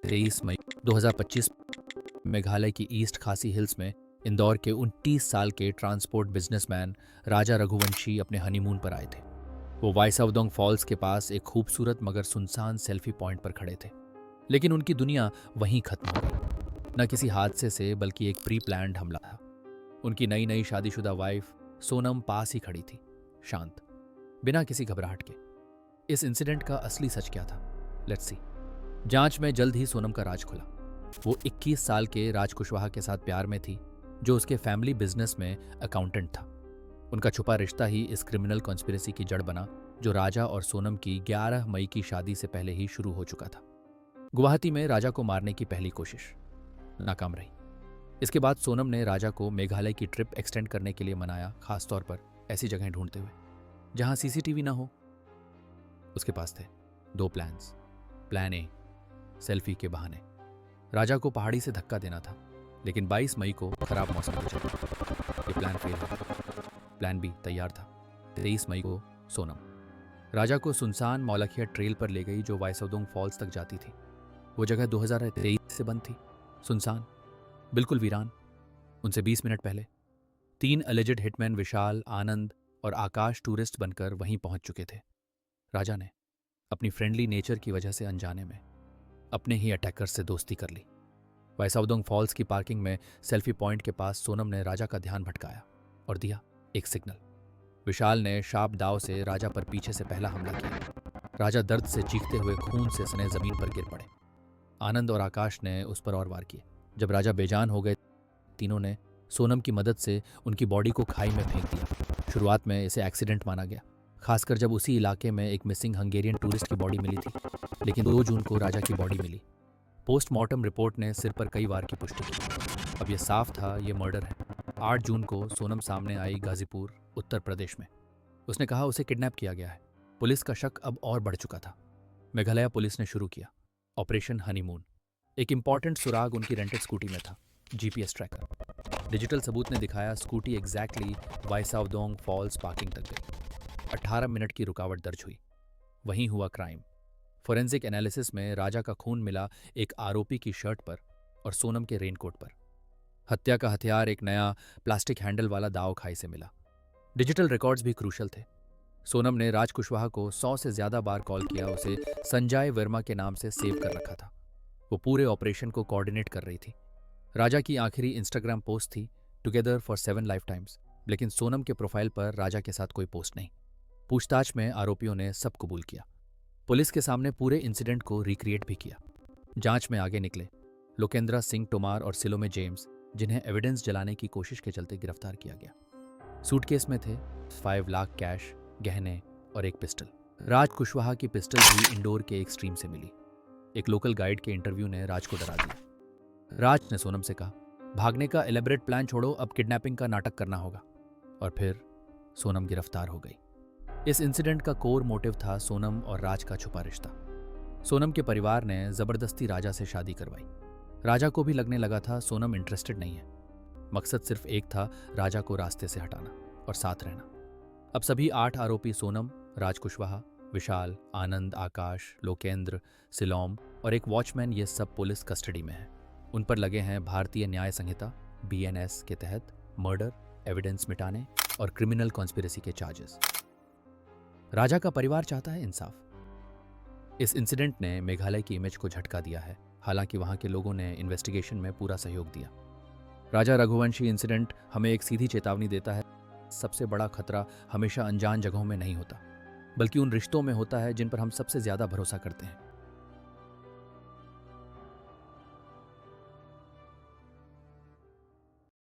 23 मई 2025 मेघालय की ईस्ट खासी हिल्स में इंदौर के 29 साल के ट्रांसपोर्ट बिजनेसमैन राजा रघुवंशी अपने हनीमून पर आए थे। वो वाईसावदोंग फॉल्स के पास एक खूबसूरत मगर सुनसान सेल्फी पॉइंट पर खड़े थे। लेकिन उनकी दुनिया वहीं खत्म हो गई। न किसी हादसे से बल्कि एक प्री प्लान्ड हमला था। उनकी नई नई शादीशुदा वाइफ सोनम पास ही खड़ी थी, शांत, बिना किसी घबराहट के। इस इंसिडेंट का असली सच क्या था? Let's see. जांच में जल्द ही सोनम का राज खुला। वो 21 साल के राज कुशवाहा के साथ प्यार में थी, जो उसके फैमिली बिजनेस में अकाउंटेंट था। उनका छुपा रिश्ता ही इस क्रिमिनल कॉन्स्पिरेसी की जड़ बना, जो राजा और सोनम की 11 मई की शादी से पहले ही शुरू हो चुका था। गुवाहाटी में राजा को मारने की पहली कोशिश नाकाम रही। इसके बाद सोनम ने राजा को मेघालय की ट्रिप एक्सटेंड करने के लिए मनाया, खासतौर पर ऐसी जगहें ढूंढते हुए जहां सीसीटीवी ना हो। उसके पास थे दो प्लान्स। प्लान ए, सेल्फी के बहाने राजा को पहाड़ी से धक्का देना था, लेकिन 22 मई को खराब मौसम के चलते ये प्लान फेल हो गया। प्लान बी तैयार था। 23 मई को सोनम राजा को सुनसान मौलखिया ट्रेल पर ले गई, जो वाईसावदोंग फॉल्स तक जाती थी। वो जगह 2023 से बंद थी, सुनसान, बिल्कुल वीरान। उनसे 20 मिनट पहले 3 एलिजेड हिटमैन विशाल, आनंद और आकाश टूरिस्ट बनकर वहीं पहुंच चुके थे। राजा ने अपनी फ्रेंडली नेचर की वजह से अनजाने में अपने ही अटैकर से दोस्ती कर ली। वाईसावदोंग फॉल्स की पार्किंग में सेल्फी पॉइंट के पास सोनम ने राजा का ध्यान भटकाया और दिया एक सिग्नल। विशाल ने शार्प दाव से राजा पर पीछे से पहला हमला किया। राजा दर्द से चीखते हुए खून से सने जमीन पर गिर पड़े। आनंद और आकाश ने उस पर और वार किए। जब राजा बेजान हो गए, तीनों ने सोनम की मदद से उनकी बॉडी को खाई में फेंक दिया। शुरुआत में इसे एक्सीडेंट माना गया, खासकर जब उसी इलाके में एक मिसिंग हंगेरियन टूरिस्ट की बॉडी मिली थी। लेकिन 2 जून को राजा की बॉडी मिली। पोस्टमार्टम रिपोर्ट ने सिर पर कई वार की पुष्टि की। अब यह साफ था, यह मर्डर है। 8 जून को सोनम सामने आई गाजीपुर, उत्तर प्रदेश में। उसने कहा उसे किडनैप किया गया है। पुलिस का शक अब और बढ़ चुका था। मेघालय पुलिस ने शुरू किया ऑपरेशन हनीमून। एक इंपॉर्टेंट सुराग उनकी रेंटेड स्कूटी में था, जीपीएस ट्रैकर। डिजिटल सबूत ने दिखाया स्कूटी एग्जैक्टली वाईसावदोंग फॉल्स पार्किंग तक गई। 18 मिनट की रुकावट दर्ज हुई। वहीं हुआ क्राइम। फोरेंसिक एनालिसिस में राजा का खून मिला एक आरोपी की शर्ट पर और सोनम के रेनकोट पर। हत्या का हथियार एक नया प्लास्टिक हैंडल वाला दाव खाई से मिला। डिजिटल रिकॉर्ड्स भी क्रूशल थे। सोनम ने राज कुशवाहा को 100 से ज्यादा बार कॉल किया, उसे संजय वर्मा के नाम से सेव कर रखा था। वो पूरे ऑपरेशन को कोऑर्डिनेट कर रही थी। राजा की आखिरी इंस्टाग्राम पोस्ट थी टुगेदर फॉर 7 लाइफ टाइम्स, लेकिन सोनम के प्रोफाइल पर राजा के साथ कोई पोस्ट नहीं। पूछताछ में आरोपियों ने सब कबूल किया। पुलिस के सामने पूरे इंसिडेंट को रिक्रिएट भी किया। जांच में आगे निकले लोकेंद्रा सिंह टोमार और सिलोमे जेम्स, जिन्हें एविडेंस जलाने की कोशिश के चलते गिरफ्तार किया गया। सूटकेस में थे 5 लाख कैश, गहने और एक पिस्टल। राज कुशवाहा की पिस्टल भी इंडोर के एक स्ट्रीम से मिली। एक लोकल गाइड के इंटरव्यू ने राज को डरा दिया। राज ने सोनम से कहा, भागने का एलेबरेट प्लान छोड़ो, अब किडनैपिंग का नाटक करना होगा। और फिर सोनम गिरफ्तार हो गई। इस इंसिडेंट का कोर मोटिव था सोनम और राज का छुपा रिश्ता। सोनम के परिवार ने जबरदस्ती राजा से शादी करवाई। राजा को भी लगने लगा था सोनम इंटरेस्टेड नहीं है। मकसद सिर्फ एक था, राजा को रास्ते से हटाना और साथ रहना। अब सभी 8 आरोपी सोनम, राज कुशवाहा, विशाल, आनंद, आकाश, लोकेंद्र, सिलोम और एक वॉचमैन, ये सब पुलिस कस्टडी में हैं। उन पर लगे हैं भारतीय न्याय संहिता BNS के तहत मर्डर, एविडेंस मिटाने और क्रिमिनल कॉन्स्पिरेसी के चार्जेस। राजा का परिवार चाहता है इंसाफ। इस इंसिडेंट ने मेघालय की इमेज को झटका दिया है, हालांकि वहां के लोगों ने इन्वेस्टिगेशन में पूरा सहयोग दिया। राजा रघुवंशी इंसिडेंट हमें एक सीधी चेतावनी देता है, सबसे बड़ा खतरा हमेशा अनजान जगहों में नहीं होता, बल्कि उन रिश्तों में होता है जिन पर हम सबसे ज्यादा भरोसा करते हैं।